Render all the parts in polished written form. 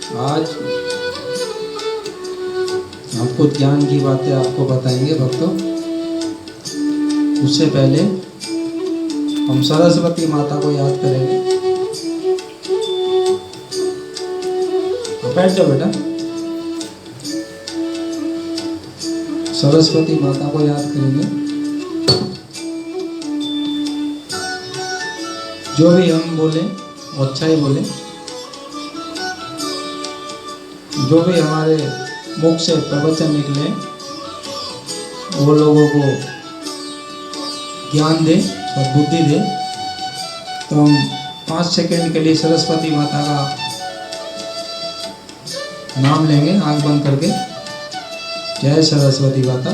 आज हम कुछ ज्ञान की बातें आपको बताएंगे भक्तों। उससे पहले हम सरस्वती माता को याद करेंगे। बैठ जाओ बेटा। सरस्वती माता को याद करेंगे। जो भी हम बोले वो अच्छा ही बोले। जो भी हमारे मुख से प्रवचन निकले वो लोगों को ज्ञान दे और बुद्धि दे। तो हम 5 सेकंड के लिए सरस्वती माता का नाम लेंगे आंख बंद करके। जय सरस्वती माता।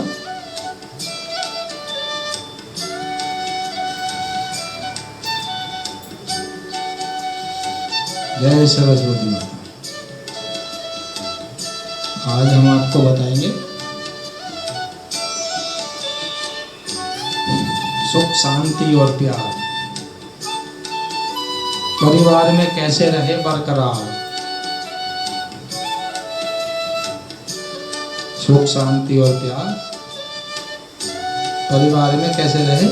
जय सरस्वती माता। आज हम आपको बताएंगे सुख, शांति और प्यार परिवार में कैसे रहे बरकरार। सुख, शांति और प्यार परिवार में कैसे रहे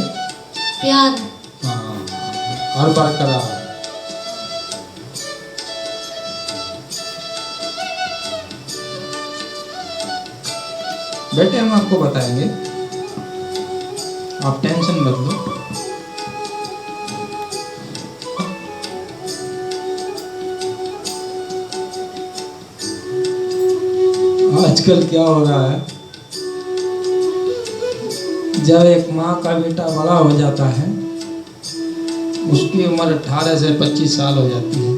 प्यार, हाँ, और बरकरार। बेटे हम आपको बताएंगे, आप टेंशन मत लो। आजकल क्या हो रहा है, जब एक माँ का बेटा बड़ा हो जाता है, उसकी उम्र 18 से 25 साल हो जाती है,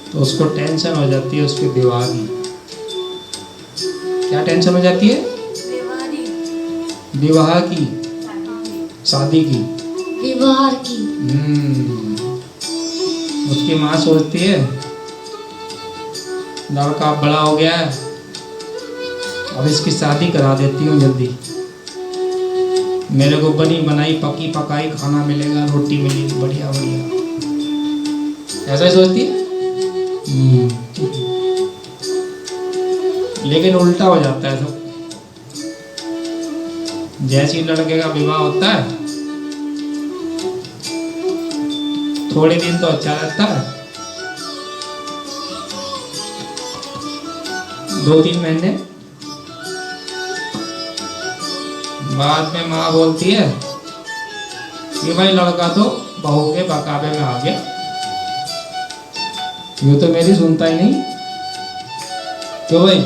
तो उसको टेंशन हो जाती है उसके विवाह की। क्या टेंशन हो जाती है? विवाह की, शादी की, विवाह की। उसकी माँ सोचती है लड़का बड़ा हो गया है, अब इसकी शादी करा देती हूँ जल्दी। मेरे को बनी बनाई पकी पकाई खाना मिलेगा, रोटी मिलेगी बढ़िया बढ़िया, ऐसा ही सोचती है। लेकिन उल्टा हो जाता है सब। जैसे ही लड़के का विवाह होता है थोड़े दिन तो अच्छा रहता है, 2-3 महीने बाद में माँ बोलती है कि भाई लड़का तो बहू के बकावे में आ गया, ये तो मेरी सुनता ही नहीं। क्यों भाई?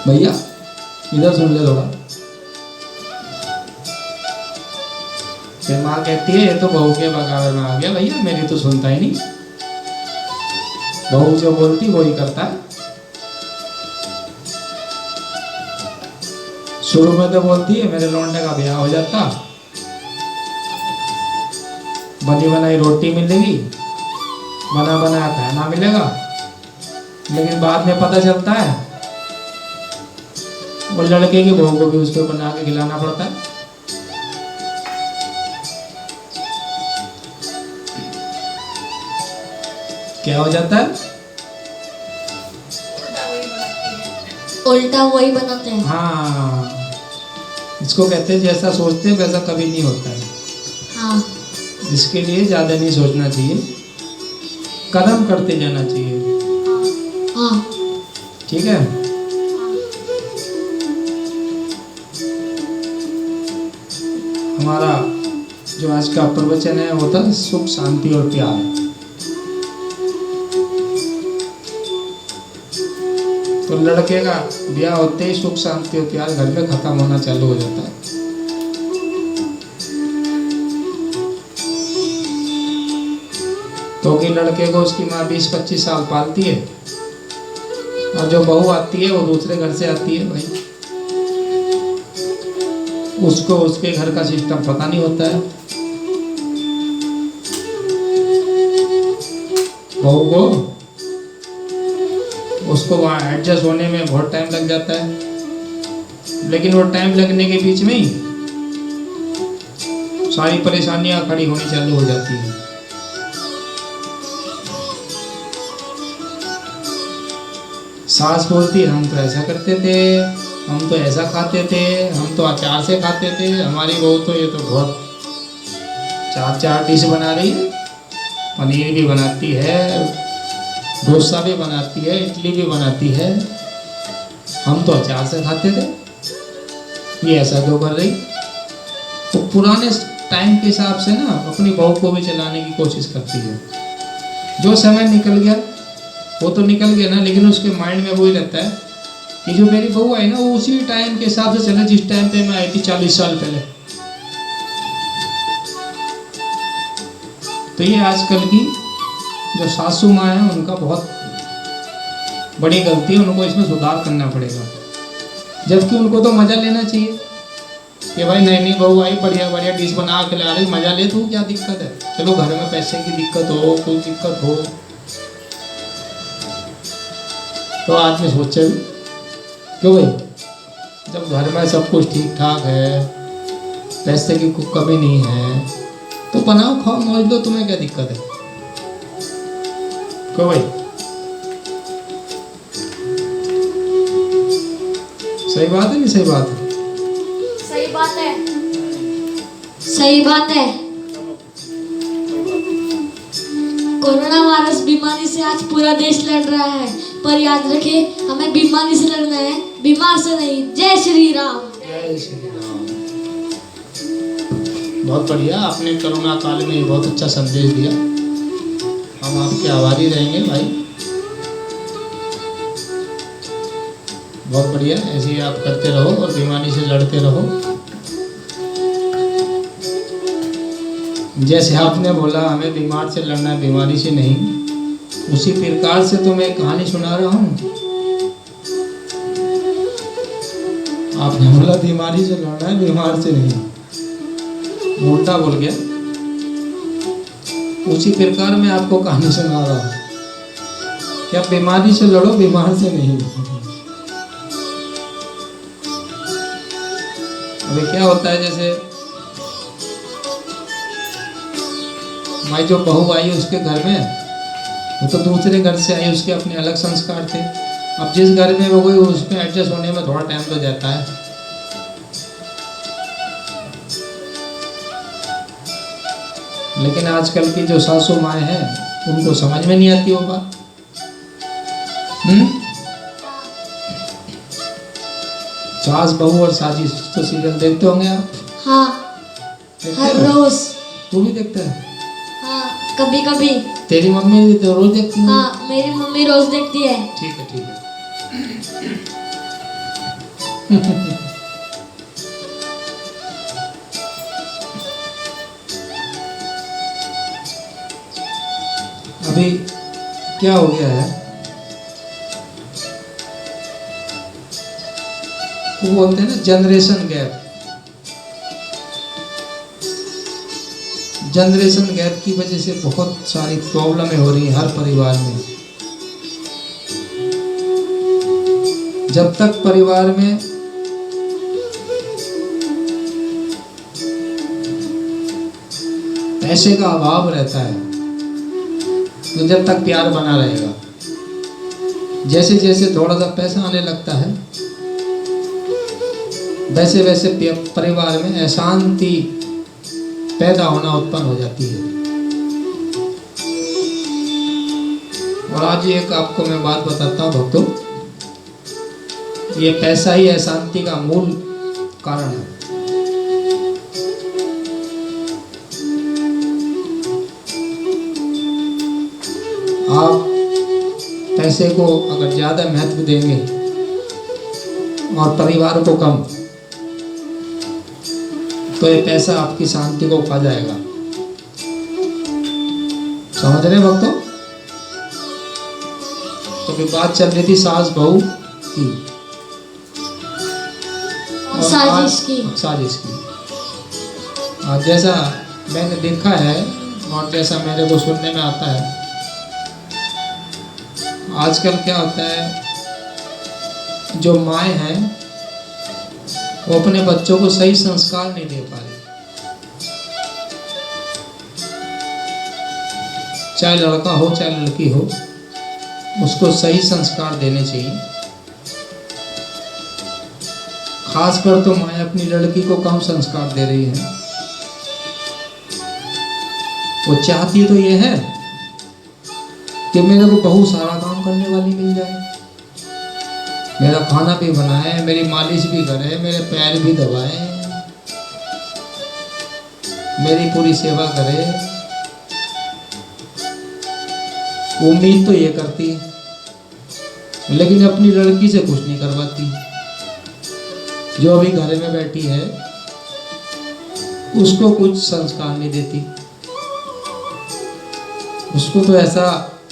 भैया इधर सुन ले थोड़ा। फिर माँ कहती है ये तो बहू के बगावे में आ गया, भैया मेरी तो सुनता ही नहीं। बहू जो बोलती वही करता है। शुरू में तो बोलती है मेरे लौंडे का ब्याह हो जाता, बनी बनाई रोटी मिलेगी, बना बनाया खाना मिलेगा। लेकिन बाद में पता चलता है वो लड़के की बहू को भी उसको बना के खिलाना पड़ता है। क्या हो जाता है? उल्टा वही बनाते हैं। हाँ, इसको कहते हैं जैसा सोचते हैं वैसा कभी नहीं होता है। हाँ। इसके लिए ज्यादा नहीं सोचना चाहिए, कदम करते जाना चाहिए। हाँ। ठीक है। हमारा जो आज का प्रवचन है वो था सुख, शांति और प्यार। तो लड़के का ब्याह होते ही सुख, शांति और प्यार घर में खत्म होना चालू हो जाता है। तो कि लड़के को उसकी माँ 20-25 साल पालती है और जो बहू आती है वो दूसरे घर से आती है। भाई उसको उसके घर का सिस्टम पता नहीं होता है। बहू को उसको वहाँ एडजस्ट होने में बहुत टाइम लग जाता है। लेकिन वो टाइम लगने के बीच में ही सारी परेशानियां खड़ी होनी चालू हो जाती हैं। सास बोलती हम तो ऐसा करते थे, हम तो ऐसा खाते थे, हम तो अचार से खाते थे, हमारी बहू तो ये तो बहुत चार चार डिश बना रही है, पनीर भी बनाती है, डोसा भी बनाती है, इडली भी बनाती है, हम तो अचार से खाते थे, ये ऐसा क्यों कर रही। तो पुराने टाइम के हिसाब से ना अपनी बहू को भी चलाने की कोशिश करती है। जो समय निकल गया वो तो निकल गया ना, लेकिन उसके माइंड में वही रहता है कि जो मेरी बहू आई ना वो उसी टाइम के हिसाब से चले जिस टाइम पे मैं आई थी 40 साल पहले। तो ये आजकल की जो सासू माँ है उनका बहुत बड़ी गलती है, उनको इसमें सुधार करना पड़ेगा। जबकि उनको तो मज़ा लेना चाहिए कि भाई नई नई बहू आई, बढ़िया बढ़िया डिश बना के ला रही, मज़ा ले, तू क्या दिक्कत है। चलो घर में पैसे की दिक्कत हो, कोई दिक्कत हो तो आदमी सोचे भी क्यों भाई, जब घर में सब कुछ ठीक ठाक है, पैसे की कोई कमी नहीं है, तो बनाओ खाओ मौज लो, तुम्हें क्या दिक्कत है। क्यों भाई, सही बात है नहीं सही बात है? सही बात है, सही बात है। कोरोना वायरस बीमारी से आज पूरा देश लड़ रहा है, पर याद रखें हमें बीमारी से लड़ना है, बीमार से नहीं। जय श्री राम। जय श्री राम। बहुत बढ़िया, आपने कोरोना काल में बहुत अच्छा संदेश दिया, हम आपके आभारी रहेंगे भाई। बहुत बढ़िया, ऐसे ही आप करते रहो और बीमारी से लड़ते रहो। जैसे आपने बोला हमें बीमार से लड़ना है, बीमारी से नहीं, उसी प्रकार से तो मैं एक कहानी सुना रहा हूँ। आपने बोला बीमारी से लड़ना है, बीमार से नहीं, उल्टा बोल गया। उसी प्रकार मैं आपको कहानी सुना रहा हूँ कि आप बीमारी से लड़ो, बीमार से नहीं। अभी क्या होता है, जैसे हमारी जो बहू आई उसके घर में, वो तो दूसरे घर से आई, उसके अपने अलग संस्कार थे। अब जिस घर में वो गई उसमें एडजस्ट होने में थोड़ा टाइम तो जाता है। लेकिन आजकल की जो सासू माएँ हैं उनको समझ में नहीं आती वो बात। सास बहू और साजिश तो सीरियल देखते होंगे आप? हाँ, हर रोज। तू भी देखता है? हाँ, कभी कभी। तेरी मम्मी तो रोज देखती है? हाँ, मेरी मम्मी रोज देखती है। ठीक है ठीक है। अभी क्या हो गया है, वो बोलते हैं ना जनरेशन गैप। जनरेशन गैप की वजह से बहुत सारी प्रॉब्लमें हो रही हैं हर परिवार में। जब तक परिवार में पैसे का अभाव रहता है तो जब तक प्यार बना रहेगा, जैसे जैसे थोड़ा सा पैसा आने लगता है वैसे वैसे परिवार में अशांति पैदा होना उत्पन्न हो जाती है। और आज एक आपको मैं बात बताता हूँ भक्तों, ये पैसा ही अशांति का मूल कारण है। आप पैसे को अगर ज़्यादा महत्व देंगे और परिवार को कम, तो ये पैसा आपकी शांति को खा जाएगा। समझ रहे भक्तों? तो फिर बात चल रही थी सास बहू की और साजिश की। जैसा मैंने देखा है और जैसा मेरे को सुनने में आता है, आजकल क्या होता है, जो माएँ हैं वो अपने बच्चों को सही संस्कार नहीं दे पा रही। चाहे लड़का हो चाहे लड़की हो, उसको सही संस्कार देने चाहिए। खासकर तो माँ अपनी लड़की को कम संस्कार दे रही है। वो चाहती तो ये है कि मेरे को बहुत सारा काम करने वाली मिल जाए, मेरा खाना भी बनाए, मेरी मालिश भी करे, मेरे पैर भी दबाए, मेरी पूरी सेवा करे। उम्मीद तो ये करती है, लेकिन अपनी लड़की से कुछ नहीं करवाती। जो अभी घर में बैठी है उसको कुछ संस्कार नहीं देती। उसको तो ऐसा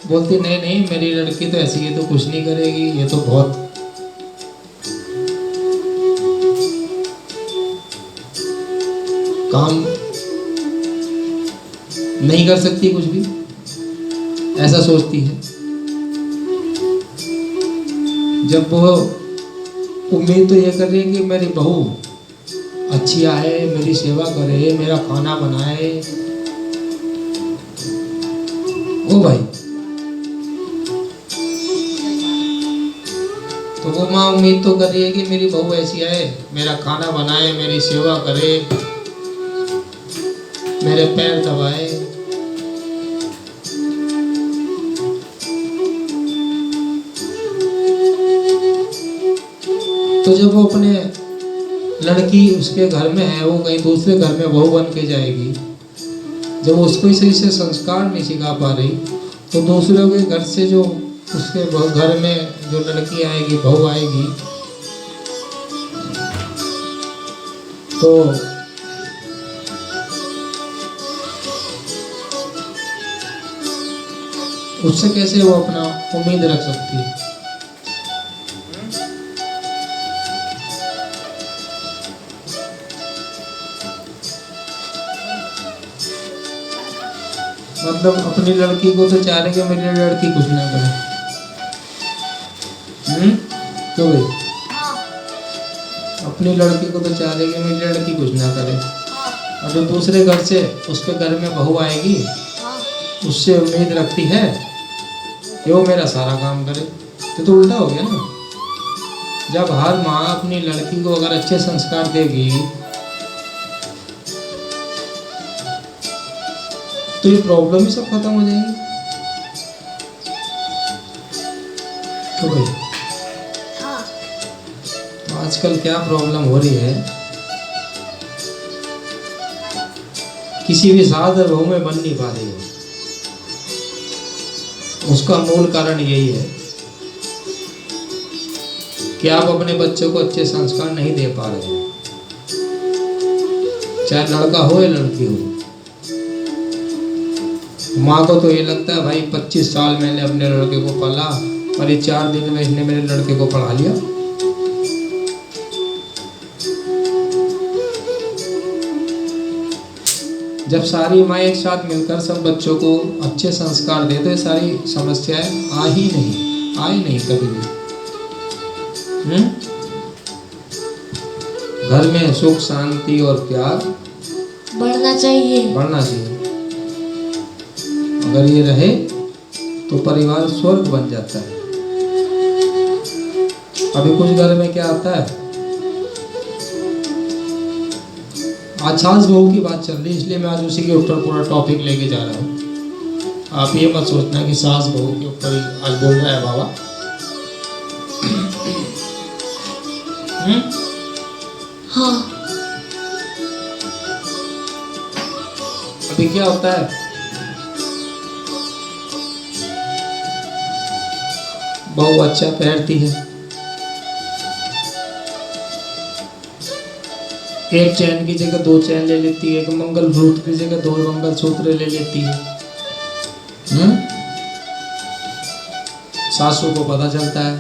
बोलती, नहीं नहीं मेरी लड़की तो ऐसी है, तो कुछ नहीं करेगी, ये तो बहुत काम नहीं कर सकती, कुछ भी ऐसा सोचती है। जब वो उम्मीद तो ये कर रही है कि मेरी बहू अच्छी आए, मेरी सेवा करे, मेरा खाना बनाए। ओ भाई, तो वो माँ उम्मीद तो कर रही है कि मेरी बहू ऐसी आए, मेरा खाना बनाए, मेरी सेवा करे, मेरे पैर दबाए। तो जब वो अपने लड़की उसके घर में है, वो कहीं दूसरे घर में बहू बन के जाएगी, जब उसको ही सही से संस्कार नहीं सिखा पा रही, तो दूसरों के घर से जो उसके घर में जो लड़की आएगी, बहू आएगी, तो उससे कैसे वो अपना उम्मीद रख सकती है। मतलब अपनी लड़की को तो चाह रहे कि मेरी लड़की कुछ ना करे। क्यों भाई? अपनी लड़की को तो चाह रहे कि मेरी लड़की कुछ ना करे, और जो दूसरे घर से उसके घर में बहू आएगी उससे उम्मीद रखती है कि वो मेरा सारा काम करे। तो उल्टा हो गया ना। जब हर माँ अपनी लड़की को अगर अच्छे संस्कार देगी तो ये प्रॉब्लम ही सब खत्म हो जाएगी। तो भाई तो आजकल क्या प्रॉब्लम हो रही है, किसी भी सास और बहू में बन नहीं पा रही है। उसका मूल कारण यही है कि आप अपने बच्चों को अच्छे संस्कार नहीं दे पा रहे हैं, चाहे लड़का हो या लड़की हो। माँ को तो ये लगता है भाई 25 साल मैंने अपने लड़के को पाला और ये 4 दिन में इसने मेरे लड़के को पढ़ा लिया। जब सारी माँ एक साथ मिलकर सब बच्चों को अच्छे संस्कार दे तो ये सारी समस्याएं आई नहीं कभी भी। घर में सुख शांति और प्यार बढ़ना चाहिए। अगर ये रहे तो परिवार स्वर्ग बन जाता है। अभी कुछ घर में क्या आता है, आज सास बहू की बात चल रही है, इसलिए मैं आज उसी के ऊपर पूरा टॉपिक लेके जा रहा हूँ। आप ये मत सोचना कि सास बहू के ऊपर ही आज बोल रहा है बाबा। हाँ। अभी क्या होता है, बहू अच्छा पहनती है, एक चैन की जगह 2 चैन ले लेती है, एक मंगलसूत्र की जगह 2 मंगलसूत्र ले लेती है। सासू को पता चलता है,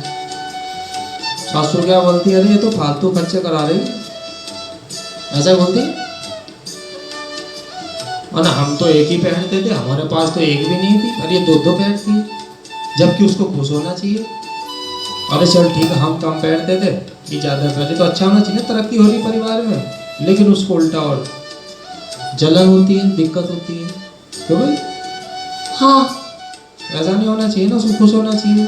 सासू क्या बोलती है, अरे ये तो फालतू खर्चे करा रही है, ऐसा बोलती है। और हम तो एक ही पहनते थे, हमारे पास तो एक भी नहीं थी, अरे ये 2 पहनती है, जबकि उसको खुश होना चाहिए। अरे चल ठीक है, हम कम पहनते थे, ये ज़्यादा पहने तो अच्छा होना चाहिए, तरक्की हो रही परिवार में, लेकिन उसको उल्टा और जलन होती है, दिक्कत होती है। क्यों भाई? हाँ। ऐसा नहीं होना चाहिए ना, उसको खुश होना चाहिए।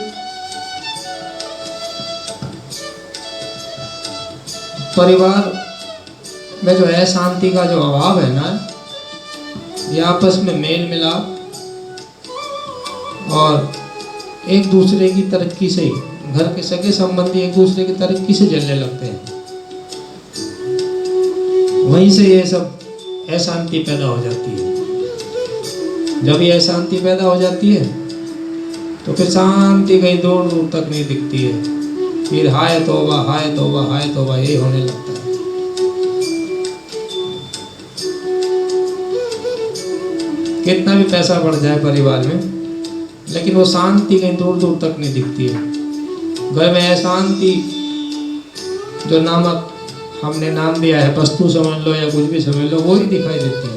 परिवार में जो है शांति का जो अभाव है ना, ये आपस में मेल मिलाप और एक दूसरे की तरक्की से, घर के सगे संबंधी एक दूसरे की तरक्की से जलने लगते हैं। वहीं से ये सब अशांति पैदा हो जाती है। जब ये अशांति पैदा हो जाती है तो फिर शांति कहीं दूर दूर तक नहीं दिखती है। फिर हाय तौबा हाय तौबा हाय तौबा यही होने लगता है। कितना भी पैसा बढ़ जाए परिवार में, लेकिन वो शांति कहीं दूर दूर तक नहीं दिखती है। घर में अशांति जो नामक हमने नाम दिया है, वस्तु समझ लो या कुछ भी समझ लो, वो ही दिखाई देती है।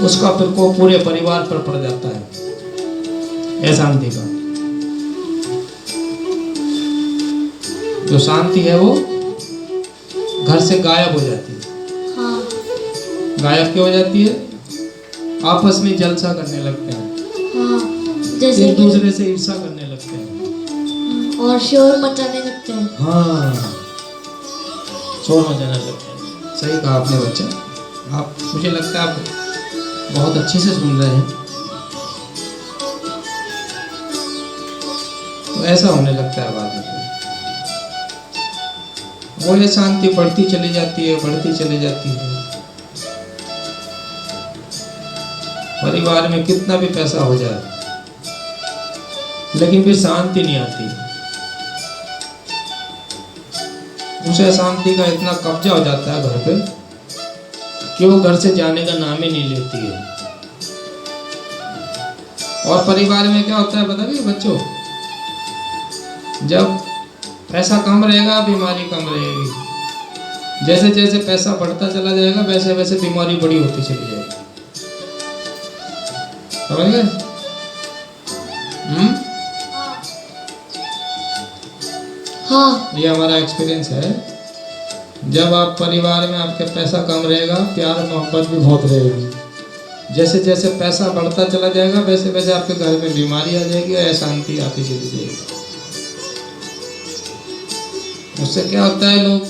उसका फिर को पूरे परिवार पर पड़ जाता है अशांति का। जो शांति है वो घर से गायब हो जाती है। हाँ। गायब क्यों हो जाती है? आपस में जलसा करने लगते हैं। हाँ, जैसे एक दूसरे से ईर्ष्या करने लगते हैं और शोर मचाने लगते हैं। हाँ, शोर मचाने लगते हैं। सही कहा आपने बच्चा। आप, मुझे लगता है आप बहुत अच्छे से सुन रहे हैं। तो ऐसा होने लगता है बाद में। वो ये शांति बढ़ती चली जाती है, बढ़ती चली जाती है। परिवार में कितना भी पैसा हो जाए, लेकिन फिर शांति नहीं आती। उसे शांति का इतना कब्जा हो जाता है घर पे कि वो घर से जाने का नाम ही नहीं लेती है। और परिवार में क्या होता है पता नहीं बच्चों, जब पैसा कम रहेगा बीमारी कम रहेगी। जैसे जैसे पैसा बढ़ता चला जाएगा वैसे वैसे बीमारी बड़ी होती चली जाएगी। समझ गए? हाँ। ये हमारा एक्सपीरियंस है। जब आप परिवार में आपके पैसा कम रहेगा, प्यार मोहब्बत भी बहुत रहेगी। जैसे जैसे पैसा बढ़ता चला जाएगा वैसे वैसे आपके घर में बीमारी आ जाएगी और अशांति आती चली जाएगी। उससे क्या होता है, लोग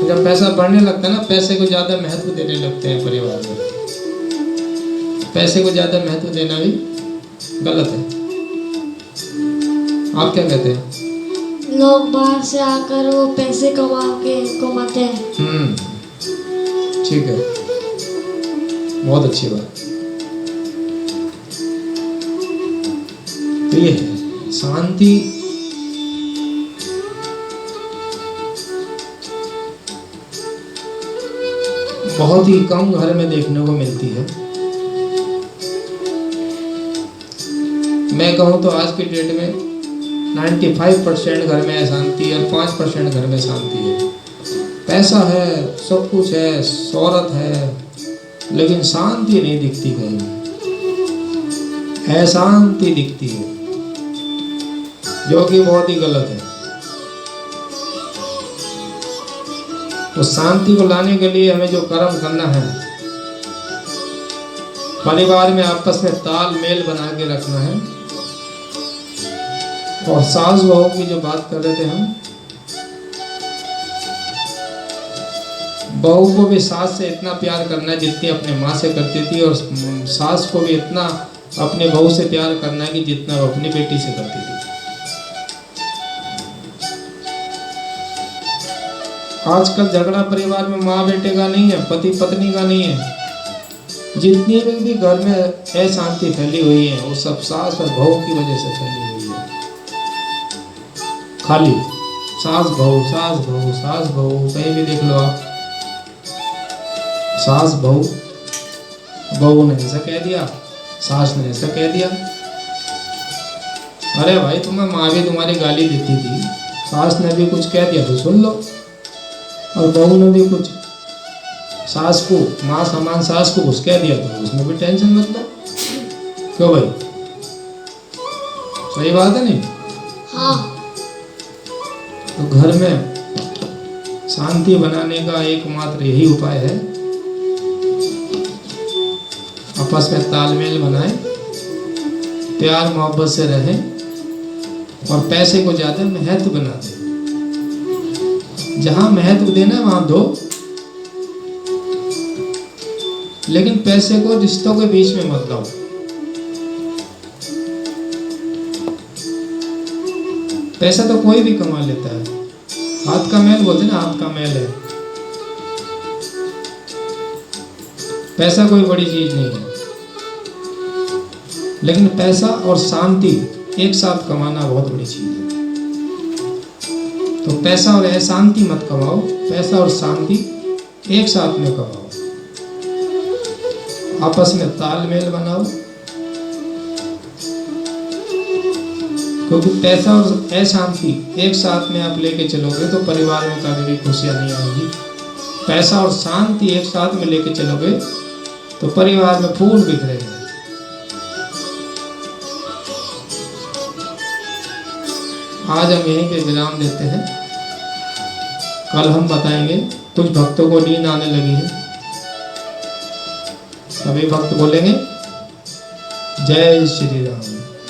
जब पैसा बढ़ने लगता है ना, पैसे को ज़्यादा महत्व देने लगते हैं परिवार में। पैसे को ज़्यादा महत्व देना भी गलत है। आप क्या कहते हैं? लोग बाहर से आकर वो पैसे कमाते हैं। ठीक है, बहुत अच्छी बात। तो ये है शांति। बहुत ही कम घर में देखने को मिलती है। मैं कहूँ तो आज की डेट में 95% घर में अशांति और 5% घर में शांति है। पैसा है, सब कुछ है, शोहरत है, लेकिन शांति नहीं दिखती कहीं। अशांति दिखती है, जो कि बहुत ही गलत है। तो शांति को लाने के लिए हमें जो कर्म करना है, परिवार में आपस में तालमेल बना के रखना है। और सास बहू की जो बात कर रहे थे हम, बहू को भी सास से इतना प्यार करना है जितनी अपने माँ से करती थी, और सास को भी इतना अपने बहू से प्यार करना है कि जितना वो अपनी बेटी से करती थी। आजकल झगड़ा परिवार में माँ बेटे का नहीं है, पति पत्नी का नहीं है। जितनी भी घर में अशांति फैली हुई है वो सब सास और बहू की वजह से फैली हुई है। खाली सास बहू सास बहू सास बहू, कहीं भी देख लो आप, सास बहू, बहू ने ऐसा कह दिया, सास ने ऐसा कह दिया। अरे भाई, तुम्हें माँ भी तुम्हारी गाली देती थी, सास ने भी कुछ कह दिया तो सुन लो, और बहू ने भी कुछ सास को, माँ समान सास को कुछ कह दिया तो उसमें भी टेंशन मत लो। क्यों भाई, सही बात है नहीं? हाँ। तो घर में शांति बनाने का एकमात्र यही उपाय है, आपस में तालमेल बनाए प्यार मोहब्बत से रहें और पैसे को ज़्यादा महत्व बना दें। जहाँ महत्व देना है वहाँ दो, लेकिन पैसे को रिश्तों के बीच में मत लाओ। पैसा तो कोई भी कमा लेता है, हाथ का मैल बोलते ना, हाथ का मैल है। पैसा कोई बड़ी चीज नहीं है, लेकिन पैसा और शांति एक साथ कमाना बहुत बड़ी चीज है। तो पैसा और अशांति मत कमाओ, पैसा और शांति एक साथ में कमाओ। आपस में तालमेल बनाओ, क्योंकि पैसा और अशांति एक साथ में आप लेके चलोगे तो परिवार में कभी भी खुशियां नहीं आएगी। पैसा और शांति एक साथ में लेके चलोगे तो परिवार में फूल बिखरेंगे। आज हम यहीं पे विराम देते हैं। कल हम बताएंगे, कुछ भक्तों को नींद आने लगी है, सभी भक्त बोलेंगे जय श्री राम,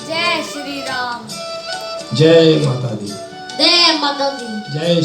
जय श्री राम, जय माता दी, जय माता दी, जय